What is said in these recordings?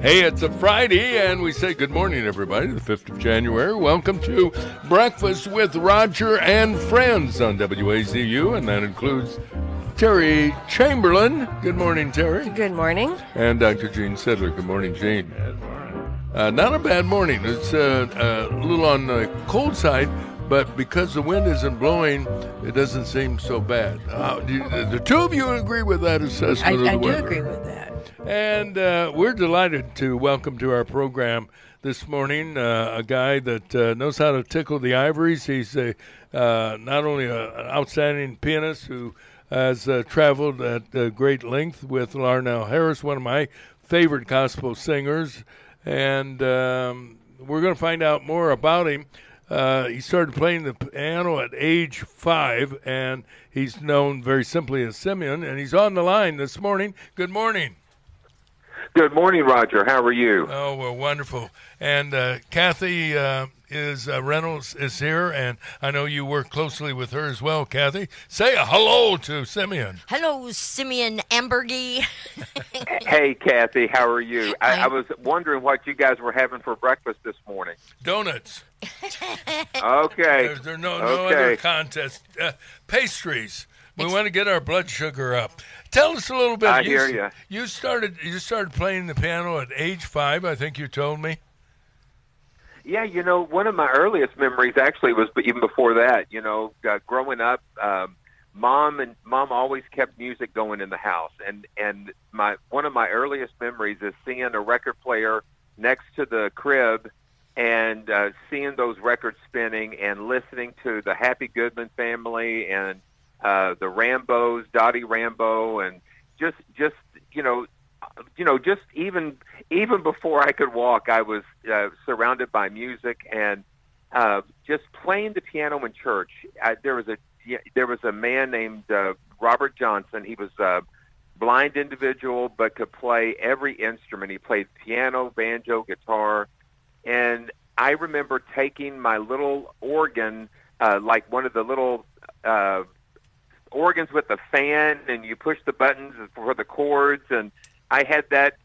Hey, it's a Friday, and we say good morning, everybody, the 5th of January. Welcome to Breakfast with Roger and Friends on WAZU, and that includes Terry Chamberlain. Good morning, Terry. Good morning. And Dr. Gene Sedler. Good morning, Gene. Good morning. Not a bad morning. It's a little on the cold side, but because the wind isn't blowing, it doesn't seem so bad. The two of you agree with that assessment of the weather? I do agree with that. And we're delighted to welcome to our program this morning a guy that knows how to tickle the ivories. He's not only an outstanding pianist who has traveled at great length with Larnell Harris, one of my favorite gospel singers. And we're going to find out more about him. He started playing the piano at age 5, and he's known very simply as Simeon. And he's on the line this morning. Good morning. Good morning, Roger. How are you? Oh, well, wonderful. And Kathy Reynolds is here, and I know you work closely with her as well, Kathy. Say a hello to Simeon. Hello, Simeon Ambergy. Hey, Kathy. How are you? I was wondering what you guys were having for breakfast this morning. Donuts. Okay. There's no other contest. Pastries. We want to get our blood sugar up. Tell us a little bit. I hear you. You started playing the piano at age 5, I think you told me. Yeah, one of my earliest memories actually was even before that. Growing up, Mom always kept music going in the house, and one of my earliest memories is seeing a record player next to the crib and seeing those records spinning and listening to the Happy Goodman Family and the Rambos, Dottie Rambo, and just even before I could walk, I was surrounded by music and just playing the piano in church. There was a man named Robert Johnson. He was a blind individual but could play every instrument. He played piano, banjo, guitar, and I remember taking my little organ, like one of the little organs with a fan, and you push the buttons for the chords, and I had that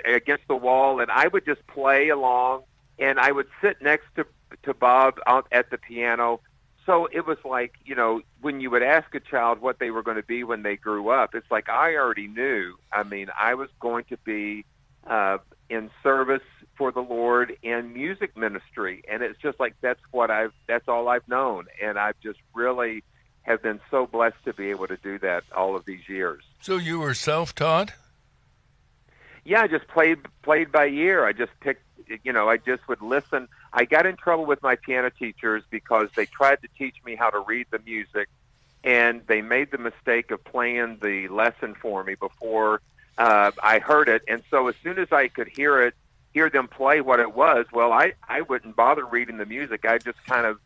against the wall, and I would just play along, and I would sit next to Bob out at the piano. So it was like, when you would ask a child what they were going to be when they grew up, it's like I already knew. I mean, I was going to be in service for the Lord in music ministry, and it's just like that's all I've known, and I've just really have been so blessed to be able to do that all of these years. So you were self-taught? Yeah, I just played by ear. I just picked, I just would listen. I got in trouble with my piano teachers because they tried to teach me how to read the music, and they made the mistake of playing the lesson for me before I heard it. And so as soon as I could hear them play what it was, well, I wouldn't bother reading the music. I just kind of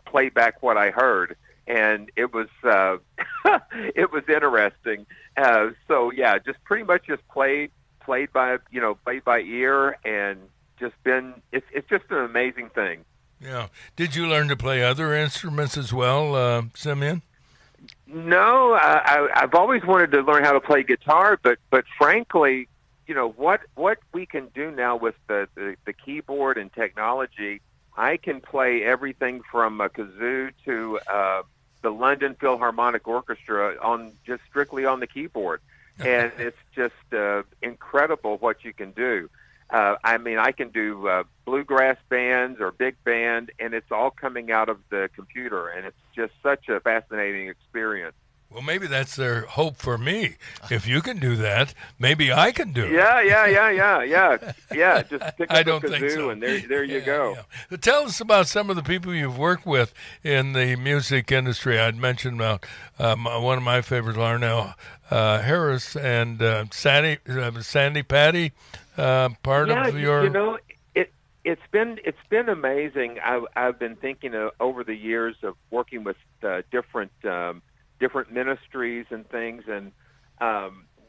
play back what I heard. And it was it was interesting. So yeah, just pretty much just played by ear, and it's just an amazing thing. Yeah. Did you learn to play other instruments as well, Simeon? No, I've always wanted to learn how to play guitar, but frankly, what we can do now with the keyboard and technology, I can play everything from a kazoo to the London Philharmonic Orchestra strictly on the keyboard. And it's just incredible what you can do. I can do bluegrass bands or big band, and it's all coming out of the computer, and it's just such a fascinating experience. Well, maybe that's their hope for me. If you can do that, maybe I can do it. Yeah. Just pick up a kazoo, and there you go. Yeah. Tell us about some of the people you've worked with in the music industry. I'd mentioned about one of my favorites, Larnell Harris, and Sandy Patty. Part of your. It's been amazing. I've been thinking over the years of working with different ministries and things, and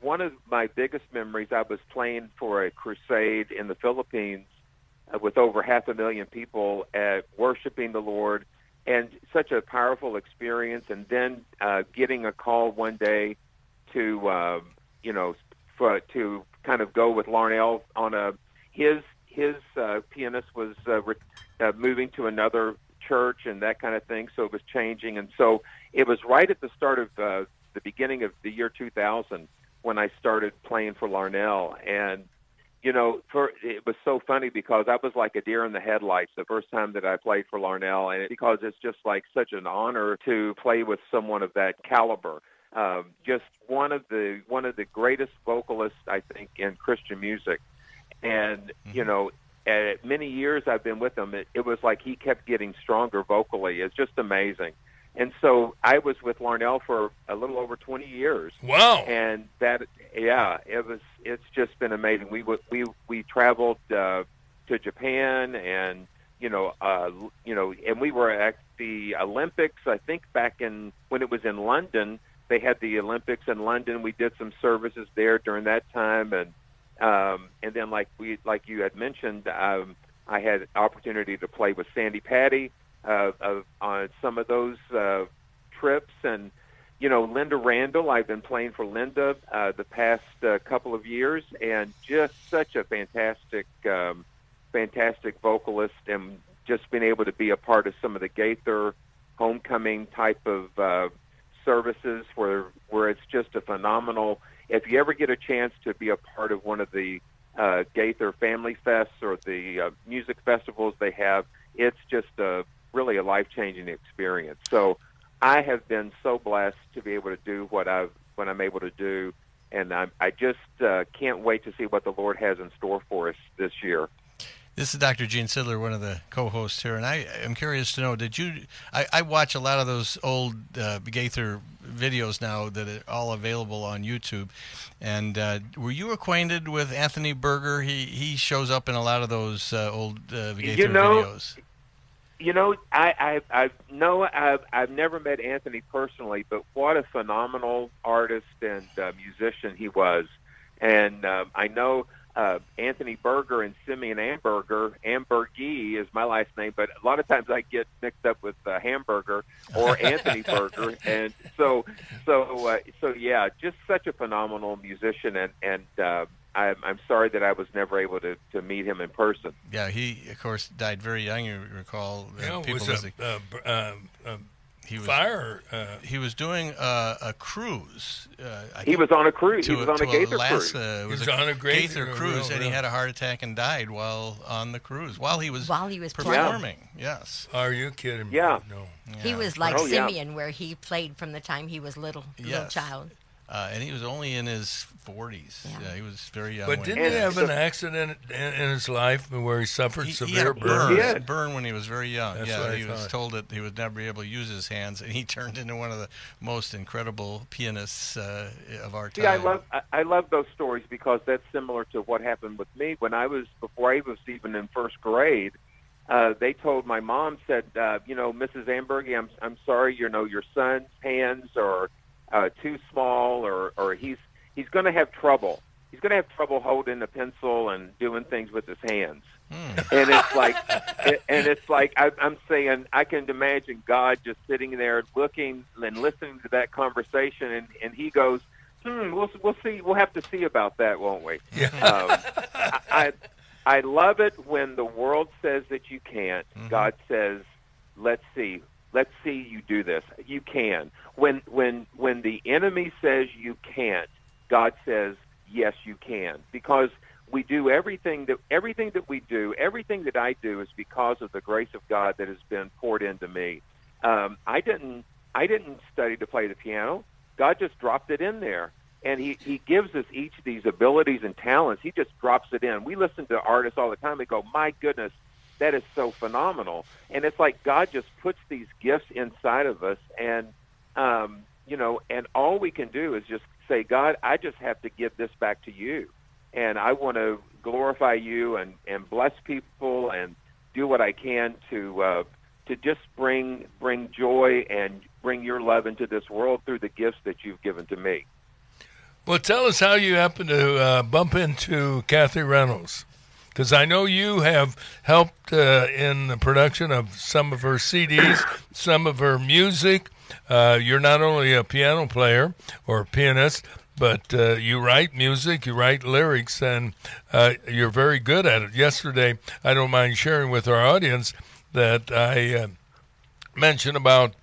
one of my biggest memories, I was playing for a crusade in the Philippines with over 500,000 people worshiping the Lord, and such a powerful experience. And then getting a call one day to to kind of go with Larnell on his pianist was moving to another church and that kind of thing, so it was changing. And so it was right at the start of the beginning of the year 2000 when I started playing for Larnell. And it was so funny because I was like a deer in the headlights the first time that I played for Larnell, and because it's just like such an honor to play with someone of that caliber. Just one of the greatest vocalists, I think, in Christian music. And at many years I've been with him, it was like he kept getting stronger vocally. It's just amazing. And so I was with Larnell for a little over 20 years. Wow! And it's just been amazing. We traveled to Japan, and and we were at the Olympics. I think back when it was in London, they had the Olympics in London. We did some services there during that time, and then like you had mentioned, I had opportunity to play with Sandy Patty on some of those trips, and Linda Randall. I've been playing for Linda the past couple of years, and just such a fantastic vocalist, and just been able to be a part of some of the Gaither homecoming type of services where it's just a phenomenal. If you ever get a chance to be a part of one of the Gaither Family Fests or the music festivals they have, it's just really a life-changing experience. So I have been so blessed to be able to do what I'm able to do, and I just can't wait to see what the Lord has in store for us this year. This is Dr. Gene Sidler, one of the co-hosts here, and I am curious to know, I watch a lot of those old Gaither videos now that are all available on YouTube, and were you acquainted with Anthony Berger? He shows up in a lot of those old Gaither videos. I've never met Anthony personally, but what a phenomenal artist and musician he was. And I know Anthony Berger and Simeon Ambergy is my last name, but a lot of times I get mixed up with Hamburger or Anthony Berger. And so yeah, just such a phenomenal musician, and I'm sorry that I was never able to meet him in person. Yeah, he, of course, died very young, you recall. He was doing a cruise. He was on a cruise. He was on a Gaither cruise. It was on a Gaither cruise, and he had a heart attack and died while on the cruise, while he was performing. Yes. Are you kidding me? Yeah. No. Yeah. He was like Simeon, where he played from the time he was little child. And he was only in his 40s. Yeah, he was very young. But didn't he have an accident in his life where he suffered severe burns? He had a burn when he was very young. That's he was told that he would never be able to use his hands, and he turned into one of the most incredible pianists of our time. I love those stories because that's similar to what happened with me before I was even in first grade. They told my mom, said, Mrs. Ambergy, I'm sorry, your son's hands are too small, or he's going to have trouble. He's going to have trouble holding a pencil and doing things with his hands. And it's like, I'm saying, I can imagine God just sitting there looking and listening to that conversation, and he goes, we'll see. We'll have to see about that, won't we? Yeah. I love it when the world says that you can't. Mm-hmm. God says, let's see you do this. You can. When the enemy says you can't, God says, yes, you can. Because we do everything that we do, everything that I do is because of the grace of God that has been poured into me. I didn't study to play the piano. God just dropped it in there. And he gives us each of these abilities and talents. He just drops it in. We listen to artists all the time and go, my goodness, that is so phenomenal. And it's like God just puts these gifts inside of us, and and all we can do is just say, God, I just have to give this back to you, and I want to glorify you and bless people and do what I can to just bring joy and bring your love into this world through the gifts that you've given to me. Well, tell us how you happen to bump into Kathy Reynolds, because I know you have helped in the production of some of her CDs, some of her music. You're not only a piano player or a pianist, but you write music, you write lyrics, and you're very good at it. Yesterday, I don't mind sharing with our audience that I mentioned about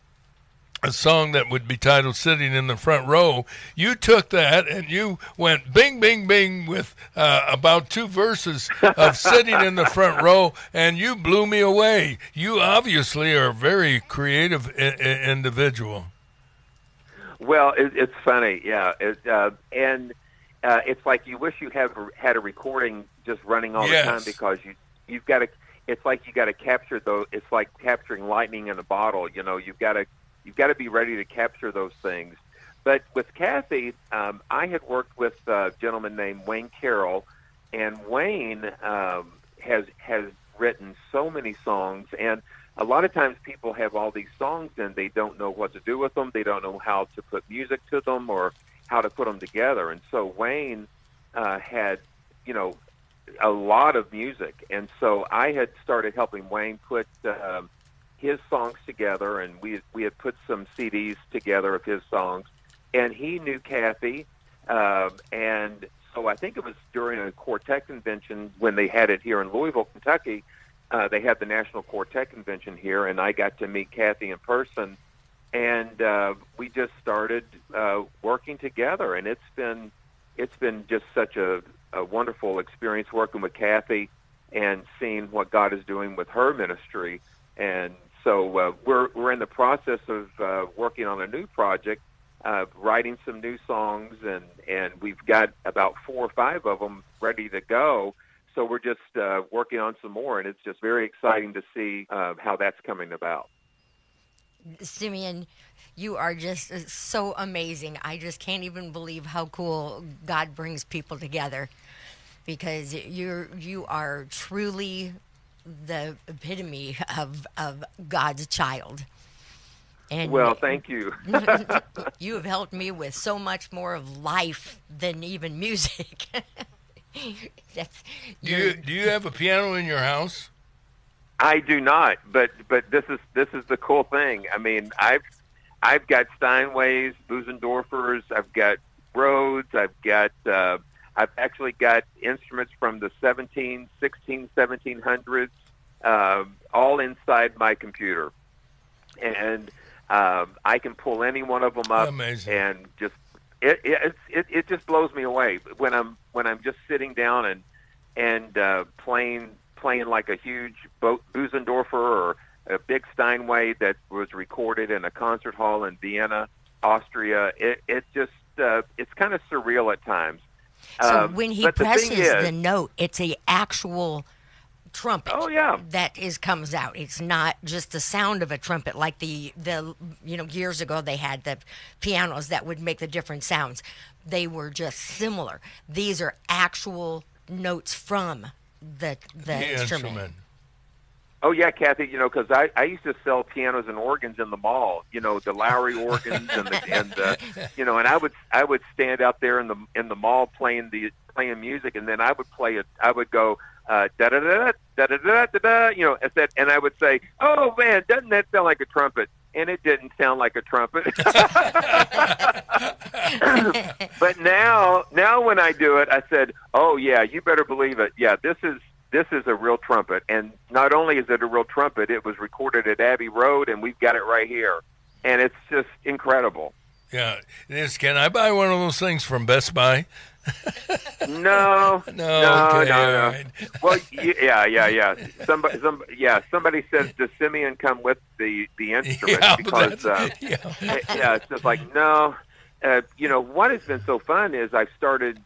a song that would be titled Sitting in the Front Row. You took that and you went bing, bing, bing with about 2 verses of Sitting in the Front Row, and you blew me away. You obviously are a very creative individual. Well, it's funny, yeah. It's like you wish you had a recording just running all the time, because you've got to. It's like you got to capture those. It's like capturing lightning in a bottle. You know, you've got to be ready to capture those things. But with Kathy, I had worked with a gentleman named Wayne Carroll, and Wayne has written so many songs. And a lot of times people have all these songs and they don't know what to do with them. They don't know how to put music to them or how to put them together. And so Wayne had, a lot of music. And so I had started helping Wayne put his songs together, and we had put some CDs together of his songs. And he knew Kathy, and so I think it was during a Quartet convention when they had it here in Louisville, Kentucky. They had the National Quartet Convention here, and I got to meet Kathy in person, and we just started working together. And it's been just such a wonderful experience working with Kathy and seeing what God is doing with her ministry. And so we're in the process of working on a new project, writing some new songs, and we've got about 4 or 5 of them ready to go. So we're just working on some more, and it's just very exciting to see how that's coming about. Simeon, you are just so amazing. I just can't even believe how cool God brings people together, because you are truly the epitome of God's child. And well, thank you. You have helped me with so much more of life than even music. Do you have a piano in your house? I do not, but this is the cool thing. I mean, I've got Steinways, Busendorfers, I've got Rhodes, I've actually got instruments from the 1700s, all inside my computer, and I can pull any one of them up. Amazing. And just it just blows me away when I'm just sitting down and playing like a huge Busendorfer or a big Steinway that was recorded in a concert hall in Vienna, Austria. It just it's kind of surreal at times. So when he presses the note, it's a actual trumpet. Oh yeah, that comes out. It's not just the sound of a trumpet like the years ago they had the pianos that would make the different sounds. They were just similar. These are actual notes from the instrument. Oh yeah, Kathy. Because I used to sell pianos and organs in the mall. The Lowry organs and I would stand out there in the mall playing music, and then I would play it. I would go da da da da da da da da. And I would say, "Oh man, doesn't that sound like a trumpet?" And it didn't sound like a trumpet. But now when I do it, I said, "Oh yeah, you better believe it. Yeah, this is a real trumpet." And not only is it a real trumpet, it was recorded at Abbey Road, and we've got it right here. And it's just incredible. Yeah, it is. Can I buy one of those things from Best Buy? No. Okay, No. right. Well, yeah. Somebody says, "Does Simeon come with the instrument?" Yeah, because it's just like no. What has been so fun is I've started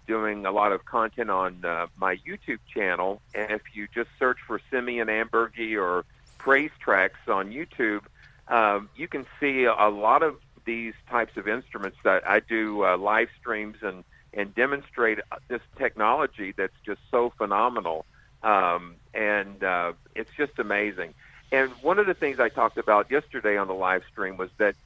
doing a lot of content on my YouTube channel, and if you just search for Simeon Ambergy or Praise Tracks on YouTube, you can see a lot of these types of instruments that I do live streams and demonstrate this technology that's just so phenomenal, and it's just amazing. And one of the things I talked about yesterday on the live stream was that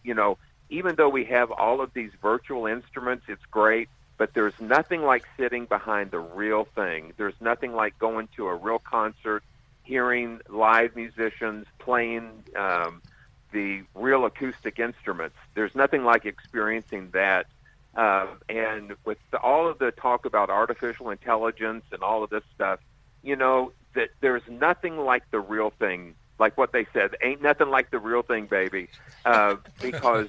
even though we have all of these virtual instruments, it's great, but there's nothing like sitting behind the real thing. There's nothing like going to a real concert, hearing live musicians playing the real acoustic instruments. There's nothing like experiencing that And with all of the talk about artificial intelligence and all of this stuff, that there's nothing like the real thing. Like what they said, ain't nothing like the real thing, baby. Because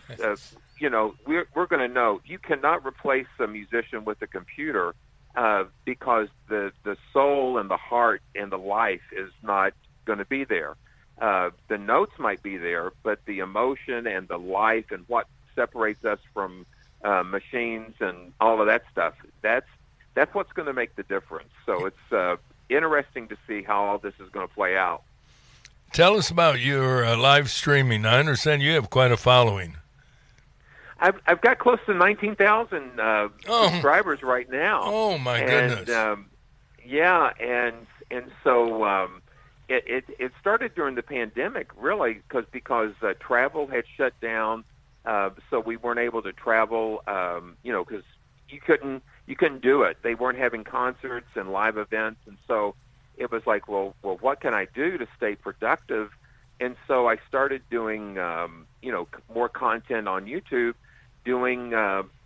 we're going to know you cannot replace a musician with a computer, because the soul and the heart and the life is not going to be there. The notes might be there, but the emotion and the life and what separates us from machines and all of that stuff, that's what's going to make the difference. So it's interesting to see how all this is going to play out. Tell us about your live streaming. I understand you have quite a following. I've got close to 19,000 subscribers right now. Oh my goodness! And so it started during the pandemic, really, because travel had shut down, so we weren't able to travel. Because you couldn't do it. They weren't having concerts and live events, and so it was like, well, what can I do to stay productive? And so I started doing, more content on YouTube, doing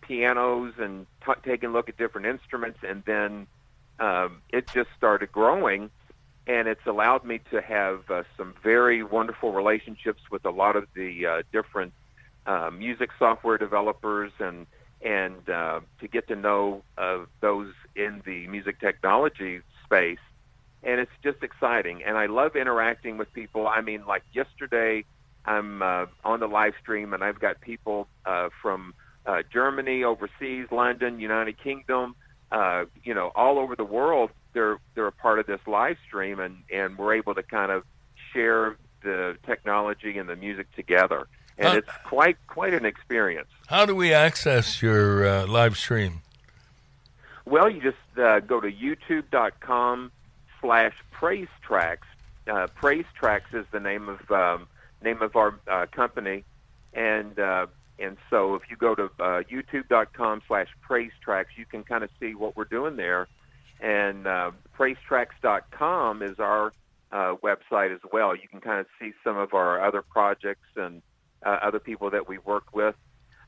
pianos and taking a look at different instruments, and then it just started growing, and it's allowed me to have some very wonderful relationships with a lot of the different music software developers, and to get to know those in the music technology space. And it's just exciting, and I love interacting with people. I mean, like yesterday, I'm on the live stream, and I've got people from Germany, overseas, London, United Kingdom, all over the world. They're a part of this live stream, and we're able to kind of share the technology and the music together, and it's quite an experience. How do we access your live stream? Well, you just go to youtube.com/praisetracks. Praisetracks is the name of our company, and so if you go to youtube.com/praisetracks, you can kind of see what we're doing there, and praisetracks.com is our website as well. You can kind of see some of our other projects and other people that we work with.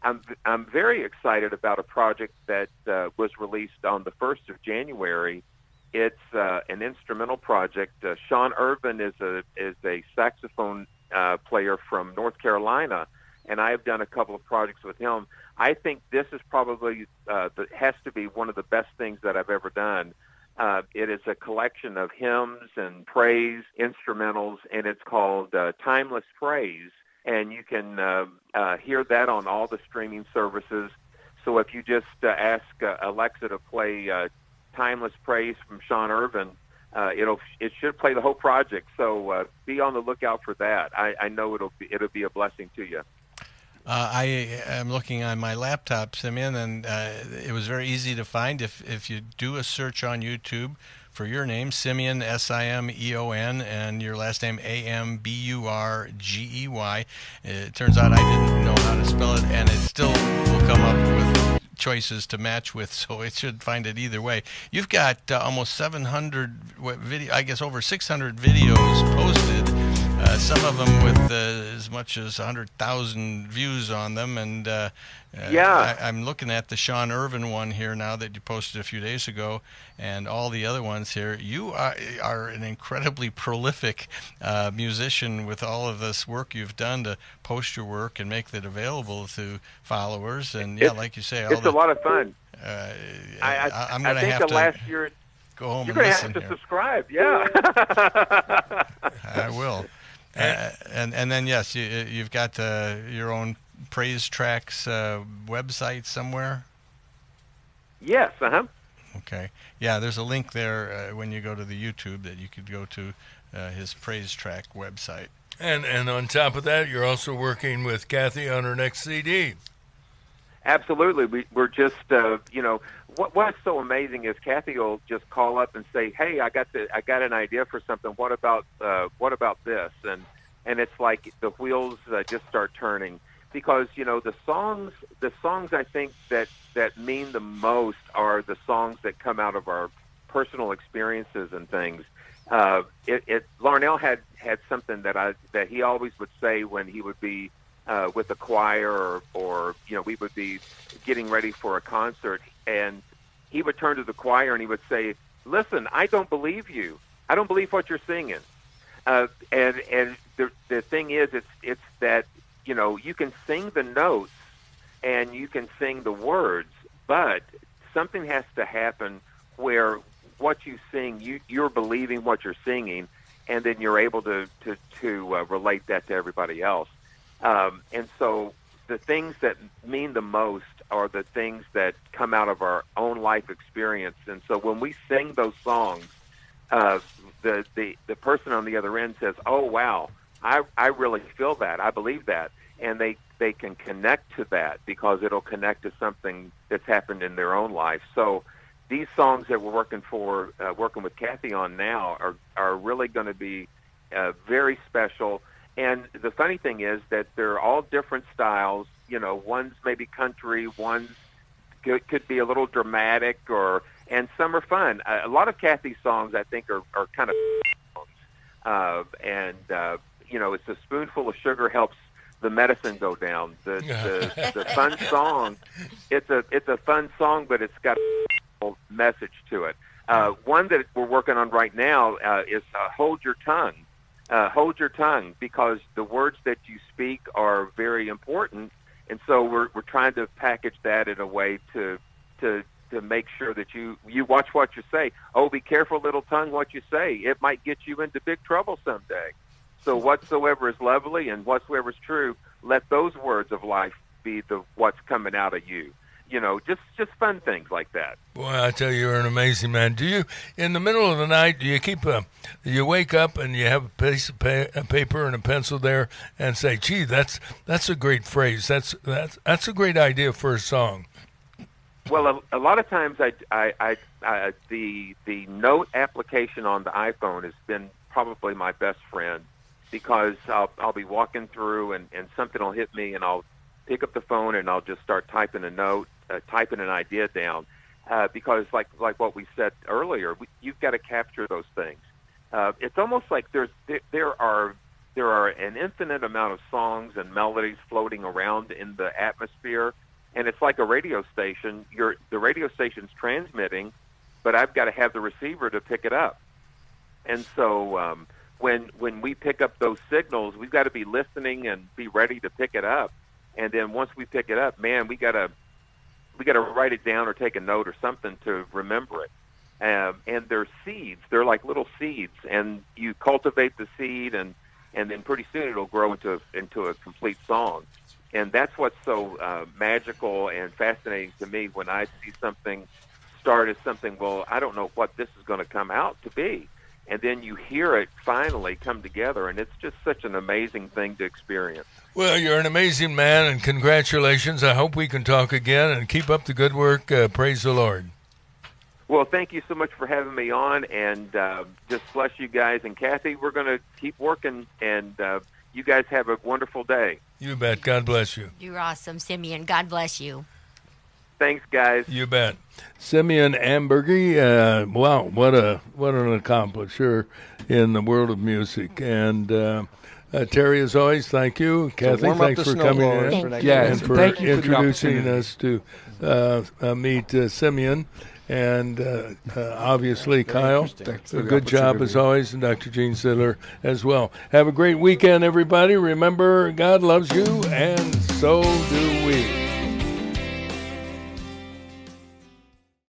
I'm very excited about a project that was released on the 1st of January. It's an instrumental project. Sean Irvin is a saxophone player from North Carolina, and I have done a couple of projects with him. I think this is probably has to be one of the best things that I've ever done. It is a collection of hymns and praise instrumentals, and it's called Timeless Praise, and you can hear that on all the streaming services. So if you just ask Alexa to play Timeless Praise from Sean Irvin, it should play the whole project. So be on the lookout for that. I know it'll be a blessing to you. I am looking on my laptop, Simeon, and it was very easy to find. If you do a search on YouTube for your name, Simeon, Simeon, and your last name, Amburgey. It turns out I didn't know how to spell it, and it still will come up with choices to match with, so it should find it either way. You've got almost 700 video, I guess over 600 videos posted. Some of them with as much as 100,000 views on them, and I'm looking at the Sean Irvin one here now that you posted a few days ago, and all the other ones here. You are an incredibly prolific musician with all of this work you've done to post your work and make it available to followers. And like you say, it's a lot of fun. I'm going to have to last year. Go home You're and going to listen have to here. subscribe. Yeah. I will. And then yes, you've got your own Praise Tracks website somewhere. Yes. Okay. Yeah, there's a link there when you go to the YouTube that you could go to his Praise Track website. And on top of that, you're also working with Kathy on her next CD. Absolutely. We're just what's so amazing is Kathy will just call up and say, "Hey, I got an idea for something. What about this?" And it's like the wheels just start turning, because the songs I think that mean the most are the songs that come out of our personal experiences and things. Larnell had something that he always would say when he would be with a choir, or we would be getting ready for a concert, and he would turn to the choir and he would say, "Listen, I don't believe you. I don't believe what you're singing." And the thing is, it's that you can sing the notes and you can sing the words, but something has to happen where what you sing, you're believing what you're singing, and then you're able to relate that to everybody else. And so the things that mean the most are the things that come out of our own life experience. And so when we sing those songs, the person on the other end says, "Oh, wow, I really feel that. I believe that." And they can connect to that because it'll connect to something that's happened in their own life. So these songs that we're working with Kathy on now are really going to be very special. And the funny thing is that they're all different styles. One's maybe country, one's could be a little dramatic, and some are fun. A lot of Kathy's songs, I think, are kind of songs. It's a spoonful of sugar helps the medicine go down. The fun song, it's a fun song, but it's got a message to it. One that we're working on right now is Hold Your Tongue. Hold your tongue, because the words that you speak are very important, and so we're trying to package that in a way to make sure that you watch what you say. Oh, be careful, little tongue, what you say. It might get you into big trouble someday. So whatsoever is lovely and whatsoever is true, let those words of life be what's coming out of you. Just fun things like that. Boy, I tell you, you're an amazing man. Do you, in the middle of the night, do you wake up and you have a piece of paper and a pencil there and say, "Gee, that's a great phrase. That's a great idea for a song"? Well, a lot of times the note application on the iPhone has been probably my best friend, because I'll be walking through and something will hit me, and I'll pick up the phone and I'll just start typing a note, typing an idea down, because like what we said earlier, you've got to capture those things. It's almost like there are an infinite amount of songs and melodies floating around in the atmosphere, and it's like a radio station. The radio station's transmitting, but I've got to have the receiver to pick it up. And so when we pick up those signals, we've got to be listening and be ready to pick it up. And then once we pick it up, man, we gotta write it down or take a note or something to remember it. And they're seeds; they're like little seeds, and you cultivate the seed, and then pretty soon it'll grow into a complete song. And that's what's so magical and fascinating to me when I see something start as something. Well, I don't know what this is going to come out to be, and then you hear it finally come together, and it's just such an amazing thing to experience. Well, you're an amazing man, and congratulations. I hope we can talk again, and keep up the good work. Praise the Lord. Well, thank you so much for having me on, and just bless you guys. And Kathy, we're going to keep working, and you guys have a wonderful day. You bet. God bless you. You're awesome, Simeon. God bless you. Thanks, guys. You bet. Simeon Ambergy, wow, what an accomplisher in the world of music. And Terry, as always, thank you. Kathy, thanks for coming in. And for introducing us to meet Simeon. And obviously, Kyle, a good job as always, and Dr. Gene Sidler as well. Have a great weekend, everybody. Remember, God loves you, and so do we.